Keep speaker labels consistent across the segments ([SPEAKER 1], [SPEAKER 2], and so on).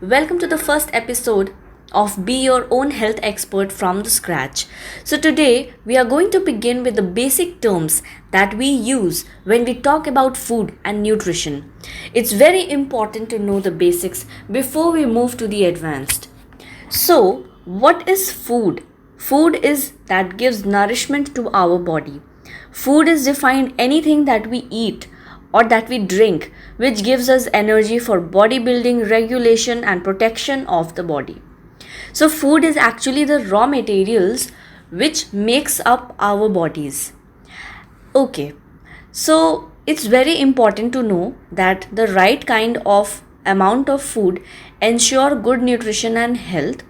[SPEAKER 1] Welcome to the first episode of Be Your Own Health Expert from the Scratch. So, today we are going to begin with the basic terms that we use when we talk about food and nutrition. It's very important to know the basics before we move to the advanced. So, what is food? Food is that gives nourishment to our body. Food is defined anything that we eat or that we drink which gives us energy for bodybuilding, regulation and protection of the body. So food is actually the raw materials which makes up our bodies. Okay. So it's very important to know that the right kind of amount of food ensure good nutrition and health,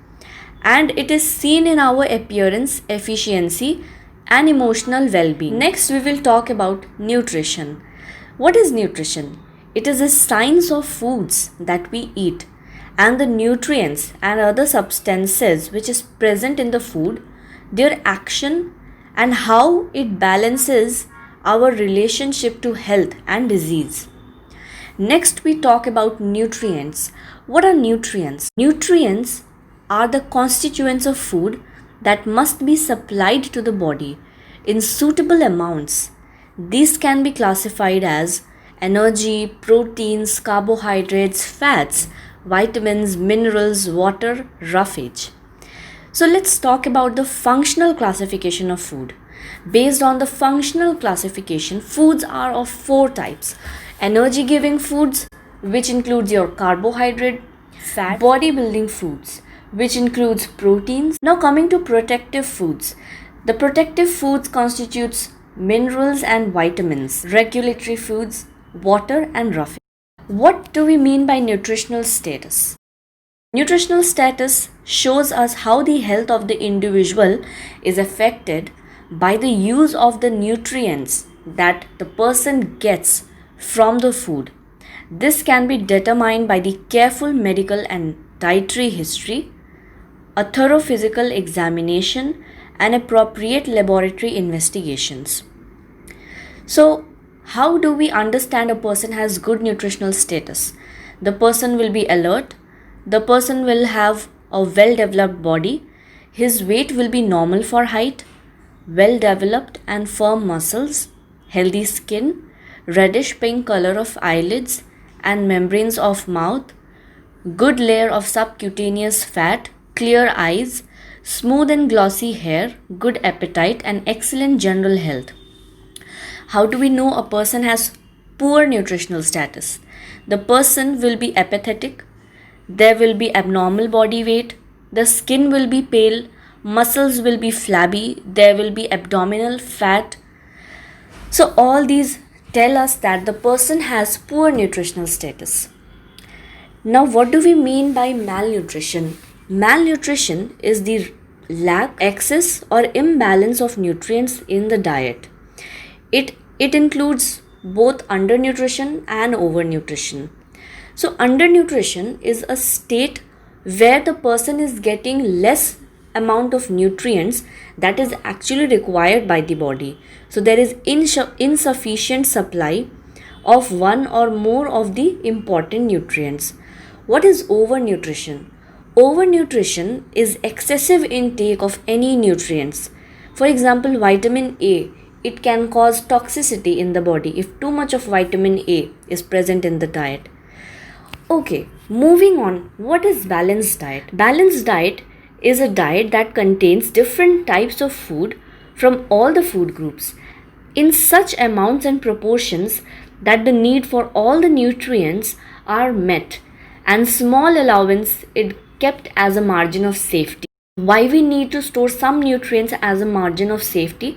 [SPEAKER 1] and it is seen in our appearance, efficiency and emotional well-being. Next we will talk about nutrition. What is nutrition? It is a science of foods that we eat and the nutrients and other substances which is present in the food, their action and how it balances our relationship to health and disease. Next we talk about nutrients. What are nutrients? Nutrients are the constituents of food that must be supplied to the body in suitable amounts. These can be classified as energy, proteins, carbohydrates, fats, vitamins, minerals, water, roughage. So let's talk about the functional classification of food. Based on the functional classification, foods are of four types. Energy giving foods, which includes your carbohydrate, fat, bodybuilding foods, which includes proteins. Now coming to protective foods. The protective foods constitutes minerals and vitamins, regulatory foods, water and roughage. What do we mean by nutritional status? Nutritional status shows us how the health of the individual is affected by the use of the nutrients that the person gets from the food. This can be determined by the careful medical and dietary history, a thorough physical examination, and appropriate laboratory investigations. So, how do we understand a person has good nutritional status? The person will be alert, the person will have a well developed body, his weight will be normal for height, well developed and firm muscles, healthy skin, reddish pink color of eyelids and membranes of mouth, good layer of subcutaneous fat, clear eyes, smooth and glossy hair, good appetite and excellent general health. How do we know a person has poor nutritional status? The person will be apathetic, there will be abnormal body weight, the skin will be pale, muscles will be flabby, there will be abdominal fat. So all these tell us that the person has poor nutritional status. Now what do we mean by malnutrition? Malnutrition is the lack, excess or imbalance of nutrients in the diet. It includes both undernutrition and overnutrition. So undernutrition is a state where the person is getting less amount of nutrients that is actually required by the body. So there is insufficient supply of one or more of the important nutrients. What is overnutrition? Overnutrition is excessive intake of any nutrients. For example, vitamin A, it can cause toxicity in the body if too much of vitamin A is present in the diet. Okay, moving on. What is balanced diet? Balanced diet is a diet that contains different types of food from all the food groups in such amounts and proportions that the need for all the nutrients are met and small allowance is kept as a margin of safety. Why we need to store some nutrients as a margin of safety?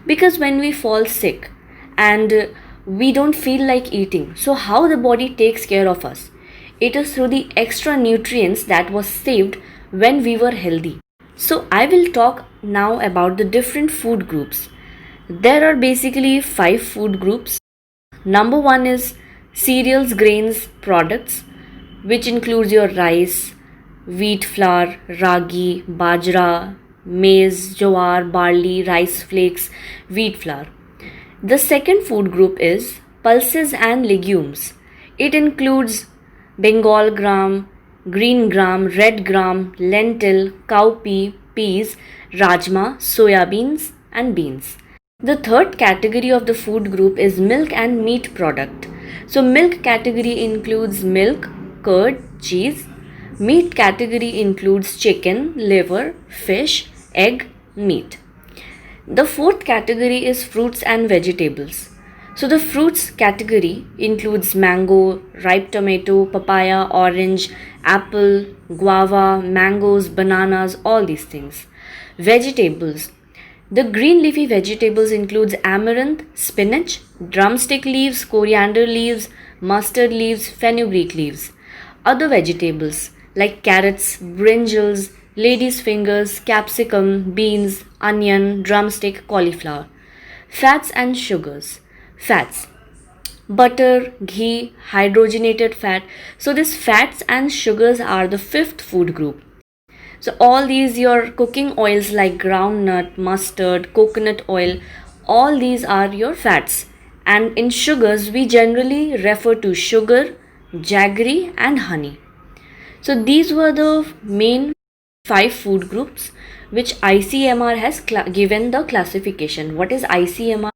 [SPEAKER 1] Because when we fall sick and we don't feel like eating, so how the body takes care of us? It is through the extra nutrients that was saved when we were healthy. So I will talk now about the different food groups. There are basically 5 food groups. Number 1 is cereals, grains, products, which includes your rice, wheat flour, ragi, bajra, maize, jowar, barley, rice flakes, wheat flour. The second food group is pulses and legumes. It includes Bengal gram, green gram, red gram, lentil, cowpea, peas, rajma, soya beans, and beans. The third category of the food group is milk and meat product. So milk category includes milk, curd, cheese. Meat category includes chicken, liver, fish, egg, meat. The fourth category is fruits and vegetables. So the fruits category includes mango, ripe tomato, papaya, orange, apple, guava, mangoes, bananas, all these things. Vegetables. The green leafy vegetables includes amaranth, spinach, drumstick leaves, coriander leaves, mustard leaves, fenugreek leaves. Other vegetables like carrots, brinjals, lady's fingers, capsicum, beans, onion, drumstick, cauliflower. Fats and sugars. Fats. Butter, ghee, hydrogenated fat. So these fats and sugars are the fifth food group. So all these your cooking oils like groundnut, mustard, coconut oil, all these are your fats. And in sugars we generally refer to sugar, jaggery and honey. So these were the main 5 food groups which ICMR has given the classification. What is ICMR?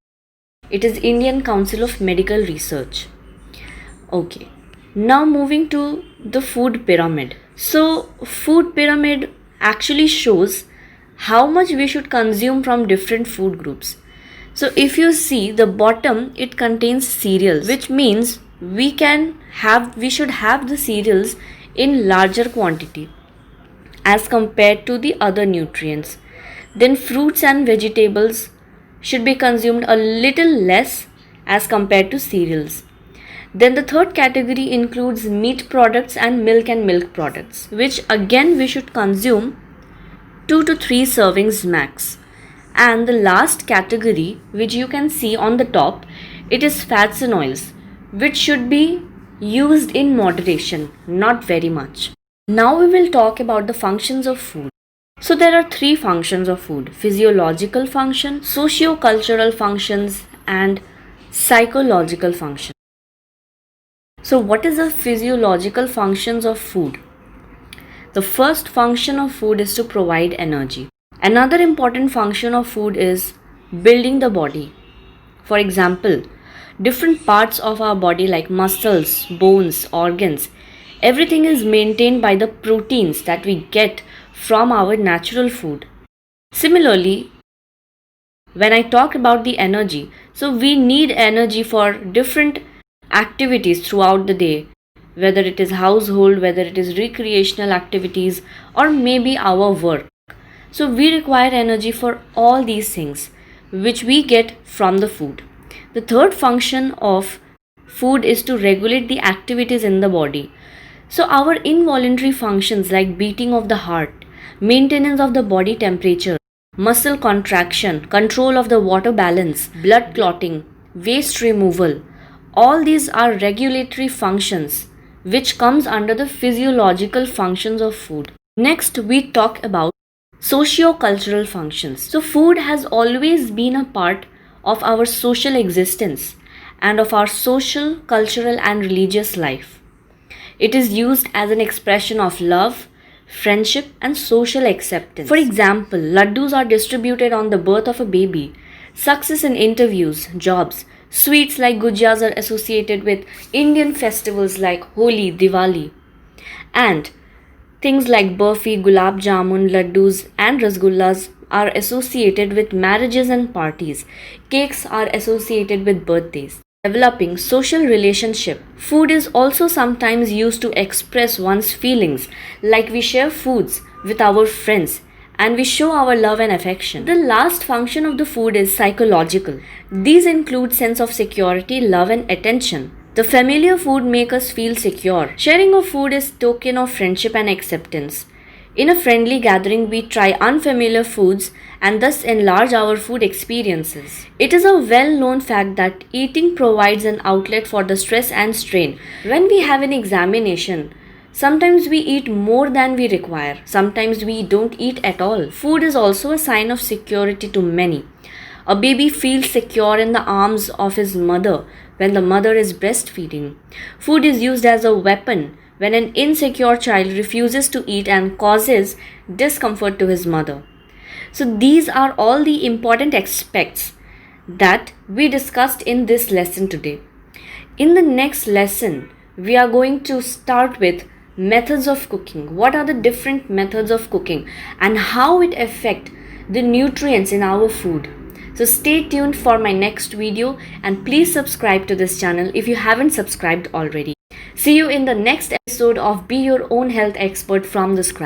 [SPEAKER 1] It is Indian Council of Medical Research. Okay. Now moving to the food pyramid. So food pyramid actually shows how much we should consume from different food groups. So if you see the bottom, it contains cereals, which means we should have the cereals in larger quantity as compared to the other nutrients. Then fruits and vegetables should be consumed a little less as compared to cereals. Then the third category includes meat products and milk products, which again we should consume 2 to 3 servings max. And the last category, which you can see on the top, it is fats and oils, which should be used in moderation, not very much. Now we will talk about the functions of food. So there are 3 functions of food: physiological function, socio-cultural functions, and psychological function. So what is the physiological functions of food? The first function of food is to provide energy. Another important function of food is building the body. For example, different parts of our body like muscles, bones, organs, everything is maintained by the proteins that we get from our natural food. Similarly, when I talk about the energy, so we need energy for different activities throughout the day, whether it is household, whether it is recreational activities, or maybe our work. So we require energy for all these things, which we get from the food. The third function of food is to regulate the activities in the body. So our involuntary functions like beating of the heart, maintenance of the body temperature, muscle contraction, control of the water balance, blood clotting, waste removal, all these are regulatory functions which comes under the physiological functions of food. Next, we talk about socio-cultural functions. So food has always been a part of our social existence and of our social, cultural and religious life. It is used as an expression of love, friendship and social acceptance. For example, laddus are distributed on the birth of a baby. Success in interviews, jobs. Sweets like gujiyas are associated with Indian festivals like Holi, Diwali. And things like burfi, gulab jamun, laddus and rasgullas are associated with marriages and parties. Cakes are associated with birthdays. Developing social relationship. Food is also sometimes used to express one's feelings, like we share foods with our friends and we show our love and affection. The last function of the food is psychological. These include sense of security, love and attention. The familiar food makes us feel secure. Sharing of food is token of friendship and acceptance. In a friendly gathering, we try unfamiliar foods and thus enlarge our food experiences. It is a well-known fact that eating provides an outlet for the stress and strain. When we have an examination, sometimes we eat more than we require. Sometimes we don't eat at all. Food is also a sign of security to many. A baby feels secure in the arms of his mother when the mother is breastfeeding. Food is used as a weapon when an insecure child refuses to eat and causes discomfort to his mother. So, these are all the important aspects that we discussed in this lesson today. In the next lesson, we are going to start with methods of cooking. What are the different methods of cooking and how it affect the nutrients in our food? So stay tuned for my next video and please subscribe to this channel if you haven't subscribed already. See you in the next episode of Be Your Own Health Expert from the Scratch.